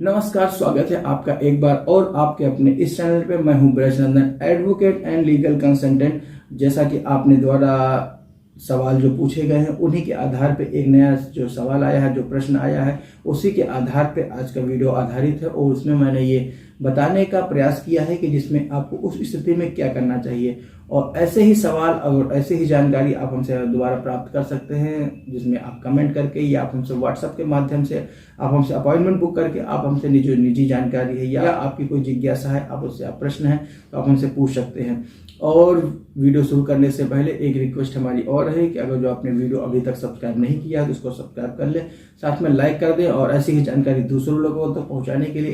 नमस्कार, स्वागत है आपका एक बार और आपके अपने इस चैनल पे। मैं हूं Brajnandan, advocate and legal consultant. जैसा कि आपने द्वारा सवाल जो पूछे गए हैं उन्हीं के आधार पे एक नया जो सवाल आया है, जो प्रश्न आया है, उसी के आधार पे आज का वीडियो आधारित है। और उसमें मैंने ये बताने का प्रयास किया है कि जिसमें आपको उस स्थिति में क्या करना चाहिए। और ऐसे ही सवाल और ऐसे ही जानकारी आप हमसे दोबारा प्राप्त कर सकते हैं, जिसमें आप कमेंट करके या आप हमसे व्हाट्सएप के माध्यम से आप हमसे अपॉइंटमेंट बुक करके आप हमसे निजी जानकारी है या आपकी कोई जिज्ञासा है, आप उससे आप प्रश्न है तो आप हमसे पूछ सकते हैं। और वीडियो शुरू करने से पहले एक रिक्वेस्ट हमारी और है कि अगर जो आपने वीडियो अभी तक सब्सक्राइब नहीं किया तो इसको सब्सक्राइब कर ले, साथ में लाइक कर दें और ऐसी ही जानकारी दूसरों लोगों तक पहुंचाने के लिए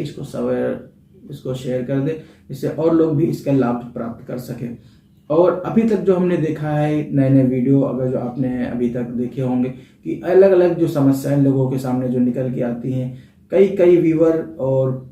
इसको शेयर कर दें, जिससे और लोग भी इसका लाभ प्राप्त कर सकें। और अभी तक जो हमने देखा है नए नए वीडियो, अगर जो आपने अभी तक देखे होंगे कि अलग अलग जो समस्याएं लोगों के सामने जो निकल के आती हैं, कई व्यूअर और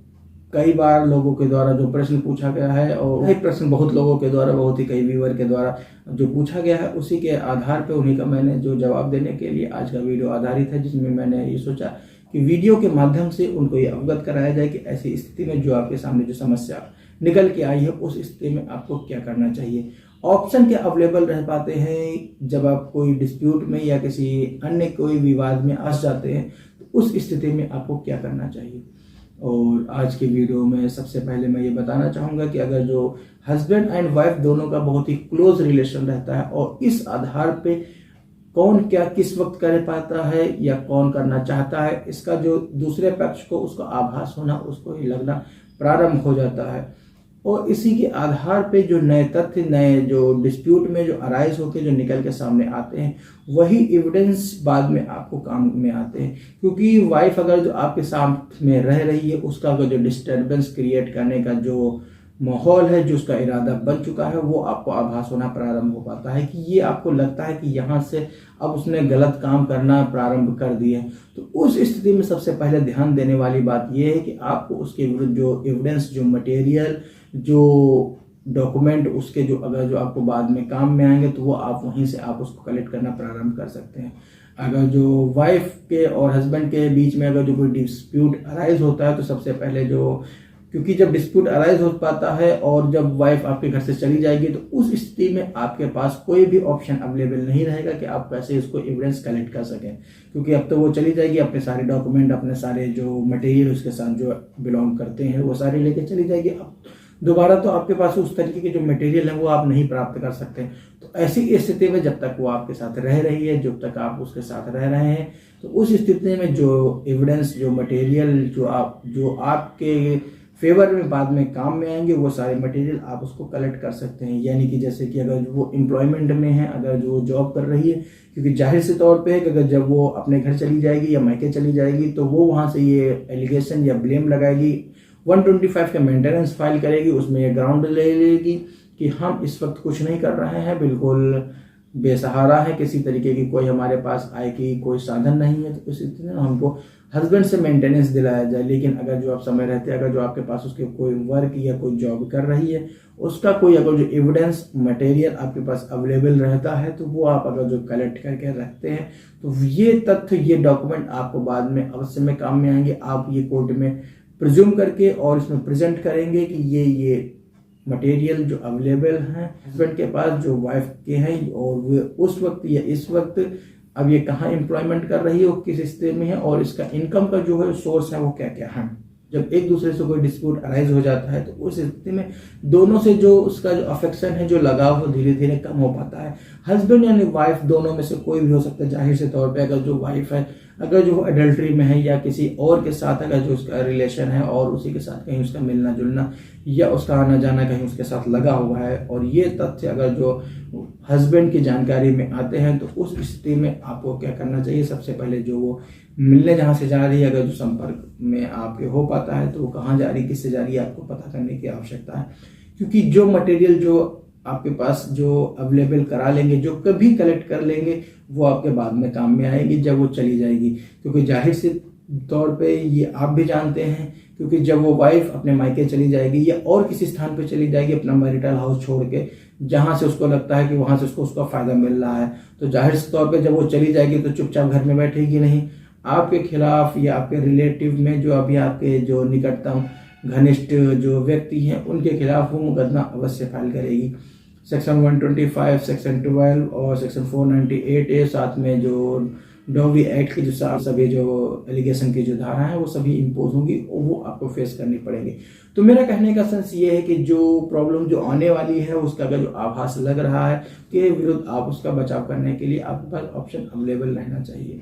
कई बार लोगों के द्वारा जो प्रश्न पूछा गया है, और एक प्रश्न बहुत लोगों के द्वारा, बहुत ही कई व्यूअर के द्वारा जो पूछा गया है, उसी के आधार पे उन्हीं का मैंने जो जवाब देने के लिए आज का वीडियो आधारित है, जिसमें मैंने ये सोचा कि वीडियो के माध्यम से उनको ये अवगत कराया जाए कि ऐसी स्थिति में जो आपके सामने जो समस्या निकल के आई है, उस स्थिति में आपको क्या करना चाहिए। ऑप्शन क्या अवेलेबल रह पाते हैं जब आप कोई डिस्प्यूट में या किसी अन्य कोई विवाद में फंस जाते हैं, तो उस स्थिति में आपको क्या करना चाहिए। और आज के वीडियो में सबसे पहले मैं ये बताना चाहूँगा कि अगर जो हस्बैंड एंड वाइफ दोनों का बहुत ही क्लोज रिलेशन रहता है और इस आधार पे कौन क्या किस वक्त कर पाता है या कौन करना चाहता है, इसका जो दूसरे पक्ष को उसका आभास होना, उसको ही लगना प्रारंभ हो जाता है। और इसी के आधार पे जो नए तथ्य, नए जो डिस्प्यूट में जो अराइज होकर जो निकल के सामने आते हैं, वही एविडेंस बाद में आपको काम में आते हैं। क्योंकि वाइफ अगर जो आपके साथ में रह रही है, उसका अगर जो डिस्टर्बेंस क्रिएट करने का जो माहौल है, जो उसका इरादा बन चुका है, वो आपको आभास होना प्रारंभ हो पाता है कि ये आपको लगता है कि यहाँ से अब उसने गलत काम करना प्रारंभ कर दिए। तो उस स्थिति में सबसे पहले ध्यान देने वाली बात यह है कि आपको उसके विरुद्ध जो एविडेंस, जो मटेरियल, जो डॉक्यूमेंट, उसके जो अगर जो आपको बाद में काम में आएंगे, तो वो आप वहीं से आप उसको कलेक्ट करना प्रारंभ कर सकते हैं। अगर जो वाइफ के और हस्बैंड के बीच में अगर जो कोई डिस्प्यूट अराइज होता है, तो सबसे पहले क्योंकि जब डिस्प्यूट अराइज हो पाता है और जब वाइफ आपके घर से चली जाएगी, तो उस स्थिति में आपके पास कोई भी ऑप्शन अवेलेबल नहीं रहेगा कि आप कैसे इसको एविडेंस कलेक्ट कर सकें। क्योंकि अब तो वो चली जाएगी, अपने सारे डॉक्यूमेंट, अपने सारे जो मटेरियल उसके साथ जो बिलोंग करते हैं, वो सारे लेके चली जाएगी। अब दोबारा तो आपके पास उस तरीके के जो मटेरियल है वो आप नहीं प्राप्त कर सकते। तो ऐसी स्थिति में जब तक वो आपके साथ रह रही है, जब तक आप उसके साथ रह रहे हैं, तो उस स्थिति में जो एविडेंस, जो मटेरियल जो आपके फेवर में बाद में काम में आएंगे, वो सारे मटेरियल आप उसको कलेक्ट कर सकते हैं। यानी कि जैसे कि अगर वो एम्प्लॉयमेंट में है, अगर जो जॉब कर रही है, क्योंकि जाहिर से तौर पे है कि अगर जब वो अपने घर चली जाएगी या मायके चली जाएगी, तो वो वहां से ये एलिगेशन या ब्लेम लगाएगी, 125 का मेंटेनेंस फाइल करेगी, उसमें ये ग्राउंड ले लेगी कि हम इस वक्त कुछ नहीं कर रहे हैं, बिल्कुल बेसहारा है, किसी तरीके की कोई हमारे पास आय की कोई साधन नहीं है। तो इस स्थिति में हमको हस्बैंड से मेंटेनेंस दिलाया जाए। लेकिन अगर जो आप समय रहते, अगर जो आपके पास उसके कोई वर्क या कोई जॉब कर रही है, उसका कोई अगर जो एविडेंस मटेरियल आपके पास अवेलेबल रहता है, तो वो आप अगर जो कलेक्ट करके रखते हैं, तो ये तथ्य, ये डॉक्यूमेंट आपको बाद में अवश्य में काम में आएंगे। आप ये कोर्ट में प्रिज्यूम करके और इसमें प्रेजेंट करेंगे कि ये मटेरियल जो अवेलेबल हैं हस्बैंड के पास, जो वाइफ के हैं, और वो उस वक्त या इस वक्त अब ये कहाँ एम्प्लॉयमेंट कर रही है, वो किस स्थिति में है, और इसका इनकम का जो है सोर्स है वो क्या क्या है। जब एक दूसरे से कोई डिस्प्यूट अराइज हो जाता है, तो उस स्थिति में दोनों से जो उसका जो अफेक्शन है, जो लगाव, वो धीरे धीरे कम हो पाता है। हस्बैंड यानी वाइफ दोनों में से कोई भी हो सकता है। जाहिर से तौर पे अगर जो वाइफ है, अगर जो एडल्ट्री में है या किसी और के साथ अगर जो उसका रिलेशन है और उसी के साथ कहीं उसका मिलना जुलना या उसका आना जाना कहीं उसके साथ लगा हुआ है, और ये तथ्य अगर जो हस्बैंड की जानकारी में आते हैं, तो उस स्थिति में आपको क्या करना चाहिए। सबसे पहले जो वो मिलने जहाँ से जा रही है, अगर जो संपर्क में आपके हो पाता है, तो वो कहाँ जा रही है, किससे जा रही है, आपको पता करने की आवश्यकता है। क्योंकि जो मटेरियल जो आपके पास जो अवेलेबल करा लेंगे, जो कभी कलेक्ट कर लेंगे, वो आपके बाद में काम में आएगी जब वो चली जाएगी। क्योंकि जाहिर से तौर पे ये आप भी जानते हैं, क्योंकि जब वो वाइफ अपने मायके चली जाएगी या और किसी स्थान पे चली जाएगी, अपना मैरिटल हाउस छोड़ के, जहां से उसको लगता है कि वहां से उसको उसका फायदा मिल रहा है, तो जाहिर से तौर पे जब वो चली जाएगी तो चुपचाप घर में बैठेगी नहीं, आपके खिलाफ या आपके रिलेटिव में जो अभी आपके जो निकटतम घनिष्ठ जो व्यक्ति हैं उनके खिलाफ वो मुकदमा अवश्य फाइल करेगी। सेक्शन 125, सेक्शन 12 और सेक्शन 498A, साथ में जो डॉवी एक्ट के जो सभी जो एलिगेशन की जो धारा है वो सभी इम्पोज होंगी और वो आपको फेस करनी पड़ेंगी। तो मेरा कहने का सेंस ये है कि जो प्रॉब्लम जो आने वाली है उसका अगर जो आभास लग रहा है के विरुद्ध आप उसका बचाव करने के लिए आपके पास ऑप्शन अवेलेबल रहना चाहिए।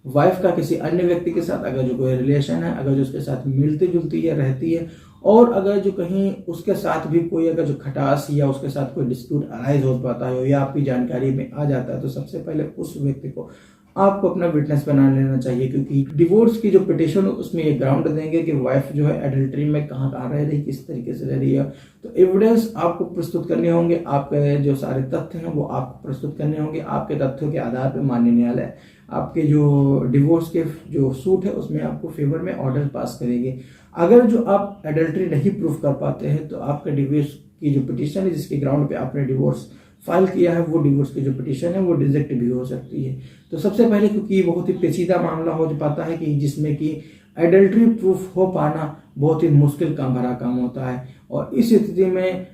वाइफ का किसी अन्य व्यक्ति के साथ अगर जो कोई रिलेशन है, अगर जो उसके साथ मिलती जुलती है रहती है, और अगर जो कहीं उसके साथ भी कोई अगर जो खटास या उसके साथ कोई डिस्प्यूट अराइज हो पाता है या आपकी जानकारी में आ जाता है, तो सबसे पहले उस व्यक्ति को आपको अपना विटनेस बना लेना चाहिए, क्योंकि डिवोर्स की जो पिटिशन हो उसमें ये ग्राउंड देंगे कि वाइफ जो है एडल्ट्री में कहाँ कहाँ रह रही, किस तरीके से रह रही है। तो एविडेंस आपको प्रस्तुत करने होंगे, आपके जो सारे तथ्य हैं वो आपको प्रस्तुत करने होंगे। आपके तथ्यों के आधार पर माननीय न्यायालय आपके जो डिवोर्स के जो सूट है उसमें आपको फेवर में ऑर्डर पास करेंगे। अगर जो आप एडल्ट्री नहीं प्रूफ कर पाते हैं तो आपका डिवोर्स की जो पिटिशन है जिसके ग्राउंड पे आपने डिवोर्स फाइल किया है वो डिवोर्स की जो पिटिशन है वो रिजेक्ट भी हो सकती है। तो सबसे पहले, क्योंकि ये बहुत ही पेचीदा मामला हो पाता है कि जिसमें कि एडल्ट्री प्रूफ हो पाना बहुत ही मुश्किल काम भरा काम होता है, और इस स्थिति में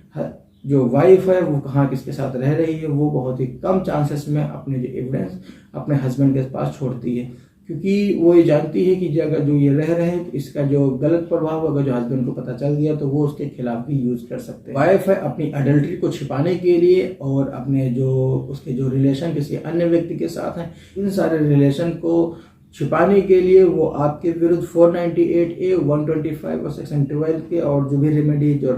जो वाइफ है वो कहाँ किसके साथ रह रही है वो बहुत ही कम चांसेस में अपने जो एविडेंस अपने हस्बैंड के पास छोड़ती है, क्योंकि वो ये जानती है कि अगर जो ये रह रहे हैं तो इसका जो गलत प्रभाव अगर जो हस्बैंड को पता चल गया तो वो उसके खिलाफ भी यूज कर सकते हैं। वाइफ है अपनी एडल्ट्री को छिपाने के लिए और अपने जो उसके जो रिलेशन किसी अन्य व्यक्ति के साथ हैं, इन सारे रिलेशन को छिपाने के लिए वो आपके विरुद्ध 498A, 125 और सेक्शन 12 के और जो भी रेमेडी जो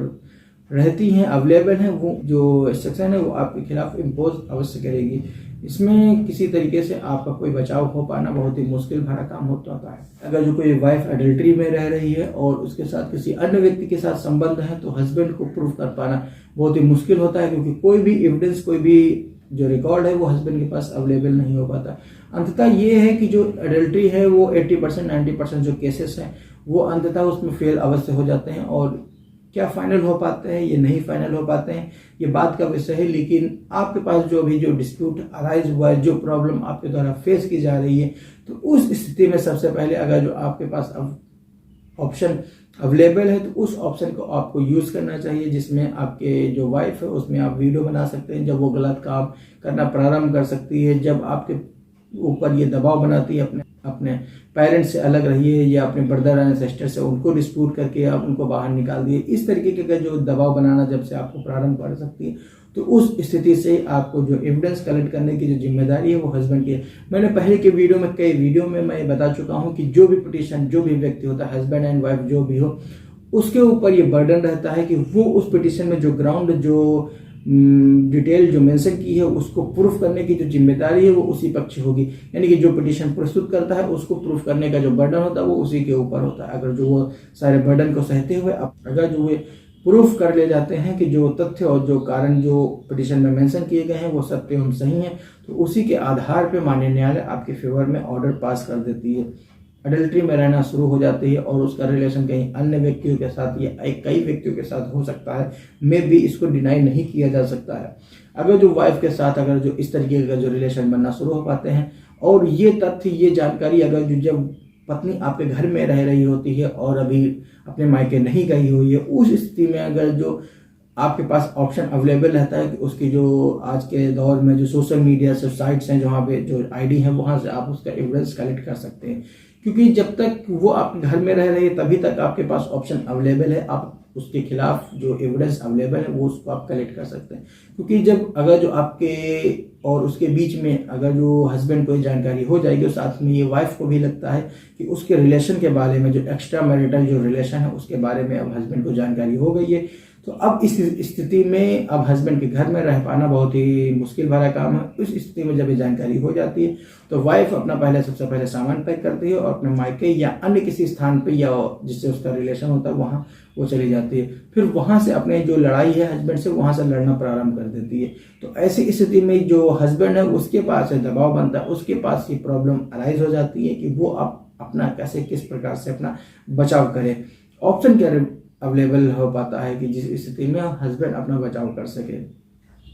रहती हैं अवेलेबल हैं वो जो सेक्शन है वो आपके खिलाफ इम्पोज अवश्य करेगी। इसमें किसी तरीके से आपका कोई बचाव हो पाना बहुत ही मुश्किल भरा काम होता है। अगर जो कोई वाइफ एडल्ट्री में रह रही है और उसके साथ किसी अन्य व्यक्ति के साथ संबंध है तो हस्बैंड को प्रूफ कर पाना बहुत ही मुश्किल होता है, क्योंकि कोई भी एविडेंस, कोई भी जो रिकॉर्ड है वो हस्बैंड के पास अवेलेबल नहीं हो पाता। अंततः ये है कि जो एडल्ट्री है वो 80% 90% जो केसेस हैं वो अंततः उसमें फेल अवश्य हो जाते हैं, और क्या फाइनल हो पाते हैं ये नहीं फाइनल हो पाते हैं ये बात का विषय है। लेकिन आपके पास जो भी जो डिस्प्यूट अराइज हुआ है, जो प्रॉब्लम आपके द्वारा फेस की जा रही है, तो उस स्थिति में सबसे पहले अगर जो आपके पास ऑप्शन अवेलेबल है तो उस ऑप्शन को आपको यूज करना चाहिए, जिसमें आपके जो वाइफ है उसमें आप वीडियो बना सकते हैं जब वो गलत काम करना प्रारंभ कर सकती है, जब आपके ऊपर ये दबाव बनाती है अपने पेरेंट्स से अलग रहिए या अपने ब्रदर एंड सिस्टर से उनको डिस्प्यूट करके आप उनको बाहर निकाल दिए। इस तरीके का जो दबाव बनाना जब से आपको प्रारंभ कर सकती है तो उस स्थिति से आपको जो एविडेंस कलेक्ट करने की जो जिम्मेदारी है वो हस्बैंड की है। मैंने पहले के वीडियो में कई वीडियो में मैं बता चुका हूँ कि जो भी पिटीशन जो भी व्यक्ति होता है, हस्बैंड एंड वाइफ जो भी हो, उसके ऊपर ये बर्डन रहता है कि वो उस पिटीशन में जो ग्राउंड जो डिटेल जो मेंशन की है उसको प्रूफ करने की जो जिम्मेदारी है वो उसी पक्ष होगी, यानी कि जो पिटीशन प्रस्तुत करता है उसको प्रूफ करने का जो बर्डन होता है वो उसी के ऊपर होता है। अगर जो वो सारे बर्डन को सहते हुए अगर जो वे प्रूफ कर ले जाते हैं कि जो तथ्य और जो कारण जो पिटीशन में मेंशन किए गए हैं वो सत्य एवं सही हैं, तो उसी के आधार पर माननीय न्यायालय आपके फेवर में ऑर्डर पास कर देती है। एडल्ट्री में रहना शुरू हो जाती है और उसका रिलेशन कहीं अन्य व्यक्तियों के साथ या कई व्यक्तियों के साथ हो सकता है, में भी इसको डिनाई नहीं किया जा सकता है। अगर जो वाइफ के साथ अगर जो इस तरीके का जो रिलेशन बनना शुरू हो पाते हैं और ये तथ्य ये जानकारी अगर जो जब पत्नी आपके घर में रह रही होती है और अभी अपने मायके नहीं गई हुई है, उस स्थिति में अगर जो आपके पास ऑप्शन अवेलेबल रहता है कि उसकी जो आज के दौर में जो सोशल मीडिया से साइट्स हैं जहाँ पे जो आईडी है वहाँ से आप उसका एविडेंस कलेक्ट कर सकते हैं, क्योंकि जब तक वो आपके घर में रह रही है तभी तक आपके पास ऑप्शन अवेलेबल है, आप उसके खिलाफ जो एविडेंस अवेलेबल है वो उसको आप कलेक्ट कर सकते हैं। क्योंकि जब अगर जो आपके और उसके बीच में अगर जो हस्बैंड को जानकारी हो जाएगी और साथ में ये वाइफ को भी लगता है कि उसके रिलेशन के बारे में जो एक्स्ट्रा मैरिटल जो रिलेशन है उसके बारे में अब हस्बैंड को जानकारी हो गई है, तो अब इस स्थिति में अब हस्बैंड के घर में रह पाना बहुत ही मुश्किल भरा काम है। उस स्थिति में जब ये जानकारी हो जाती है तो वाइफ अपना सबसे पहले सामान पैक करती है और अपने मायके या अन्य किसी स्थान पे या जिससे उसका रिलेशन होता है वहाँ वो चली जाती है। फिर वहाँ से अपने जो लड़ाई है हस्बैंड से वहाँ से लड़ना प्रारंभ कर देती है। तो ऐसी स्थिति में जो हस्बैंड है उसके पास दबाव बनता है, उसके पास ये प्रॉब्लम अराइज हो जाती है कि वो अपना कैसे किस प्रकार से अपना बचाव करे। ऑप्शन क्या अवेलेबल हो पाता है कि जिस स्थिति में हस्बैंड अपना बचाव कर सके।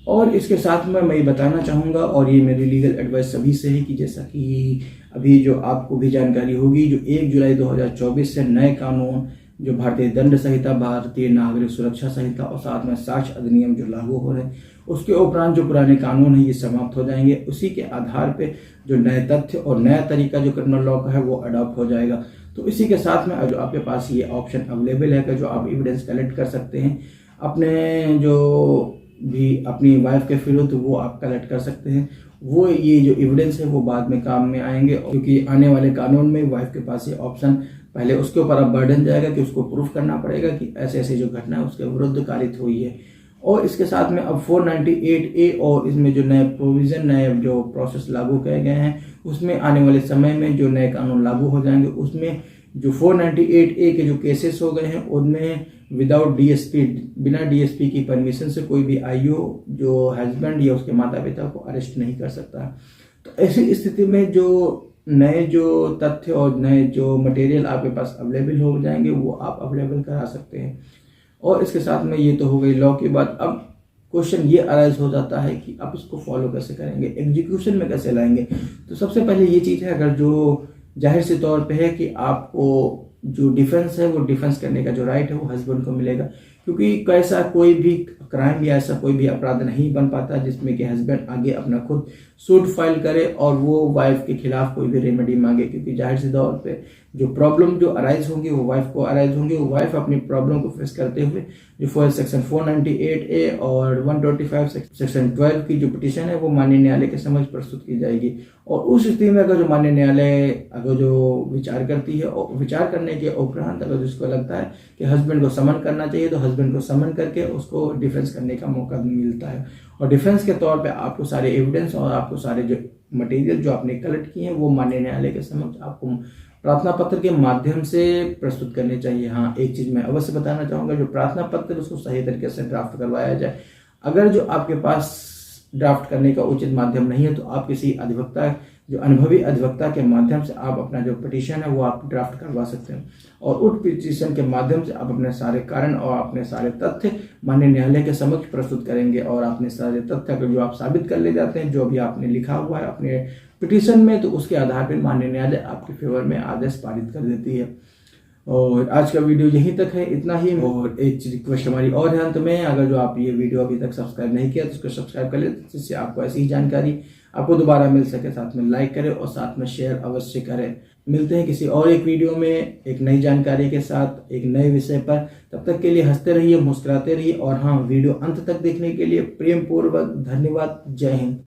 और इसके साथ में मैं ये बताना चाहूँगा, और ये मेरी लीगल एडवाइस सभी से है, कि जैसा कि अभी जो आपको भी जानकारी होगी, जो 1 जुलाई 2024 से नए कानून जो भारतीय दंड संहिता, भारतीय नागरिक सुरक्षा संहिता और साथ में साक्ष्य अधिनियम जो लागू हो रहे हैं, उसके उपरांत जो पुराने कानून है ये समाप्त हो जाएंगे। उसी के आधार पे जो नए तथ्य और नया तरीका जो क्रिमिनल लॉ का है वो अडॉप्ट हो जाएगा। तो इसी के साथ में जो आपके पास ये ऑप्शन अवेलेबल है कि जो आप एविडेंस कलेक्ट कर सकते हैं अपने जो भी अपनी वाइफ के विरुद्ध, वो आप कलेक्ट कर सकते हैं। वो ये जो एविडेंस है वो बाद में काम में आएंगे, क्योंकि आने वाले कानून में वाइफ के पास ये ऑप्शन, पहले उसके ऊपर अब बर्डन जाएगा कि उसको प्रूफ करना पड़ेगा कि ऐसे ऐसे जो घटना है उसके विरुद्ध कारित हुई है। और इसके साथ में अब 498A और इसमें जो नए प्रोविजन, नए जो प्रोसेस लागू किए गए हैं, उसमें आने वाले समय में जो नए कानून लागू हो जाएंगे, उसमें जो 498A के जो केसेस हो गए हैं उनमें विदाउट डीएसपी, बिना डीएसपी की परमिशन से कोई भी आईओ जो हस्बैंड या उसके माता पिता को अरेस्ट नहीं कर सकता। तो ऐसी स्थिति में जो नए जो तथ्य और नए जो मटेरियल आपके पास अवेलेबल हो जाएंगे वो आप अवेलेबल करा सकते हैं। और इसके साथ में ये तो हो गई लॉ की बात। अब क्वेश्चन ये अराइज हो जाता है कि आप इसको फॉलो कैसे करेंगे, एग्जीक्यूशन में कैसे लाएंगे। तो सबसे पहले ये चीज़ है, अगर जो जाहिर से तौर पे है कि आपको जो डिफेंस है वो डिफेंस करने का जो राइट है वो हस्बैंड को मिलेगा, क्योंकि कैसा कोई भी क्राइम या ऐसा कोई भी अपराध नहीं बन पाता जिसमें कि हस्बैंड आगे अपना खुद सूट फाइल करे और वो वाइफ के खिलाफ कोई भी रेमेडी मांगे, क्योंकि जाहिर सी तौर पे जो प्रॉब्लम जो अराइज होंगी वो वाइफ को अराइज होंगी। वो वाइफ अपनी प्रॉब्लम को फेस करते हुए जो सेक्शन 498A और 125 सेक्शन 12 की जो पिटीशन है वो माननीय न्यायालय के समक्ष प्रस्तुत की जाएगी। और उस स्थिति में अगर जो माननीय न्यायालय अगर जो विचार करती है और विचार करने के उपरांत अगर जिसको लगता है कि हस्बैंड को समन करना चाहिए, तो हस्बैंड को समन करके उसको डिफेंस करने का मौका मिलता है। और डिफेंस के तौर पे आपको सारे एविडेंस और आपको सारे जो मटेरियल जो आपने कलेक्ट किए हैं वो माननीय न्यायालय के समक्ष आपको प्रार्थना पत्र के माध्यम से प्रस्तुत करने चाहिए। हाँ, एक चीज मैं अवश्य बताना चाहूंगा, जो प्रार्थना पत्र उसको सही तरीके से ड्राफ्ट करवाया जाए। अगर जो आपके पास ड्राफ्ट करने का उचित माध्यम नहीं है तो आप किसी अधिवक्ता, जो अनुभवी अधिवक्ता के माध्यम से आप अपना जो पिटीशन है वो आप ड्राफ्ट करवा सकते हैं। और उस पिटीशन के माध्यम से आप अपने सारे कारण और अपने सारे तथ्य माननीय न्यायालय के समक्ष प्रस्तुत करेंगे। और अपने सारे तथ्य को जो आप साबित कर ले जाते हैं, जो भी आपने लिखा हुआ है अपने पिटीशन में, तो उसके आधार पर माननीय न्यायालय आपके फेवर में आदेश पारित कर देती है। और आज का वीडियो यहीं तक है, इतना ही। और एक रिक्वेस्ट हमारी और है अंत में, अगर जो आप ये वीडियो अभी तक सब्सक्राइब नहीं किया तो उसको सब्सक्राइब कर ले, जिससे आपको ऐसी ही जानकारी आपको दोबारा मिल सके। साथ में लाइक करें और साथ में शेयर अवश्य करें। मिलते हैं किसी और एक वीडियो में एक नई जानकारी के साथ, एक नए विषय पर। तब तक के लिए हंसते रहिए, मुस्कुराते रहिए। और हाँ, वीडियो अंत तक देखने के लिए प्रेम पूर्वक धन्यवाद। जय हिंद।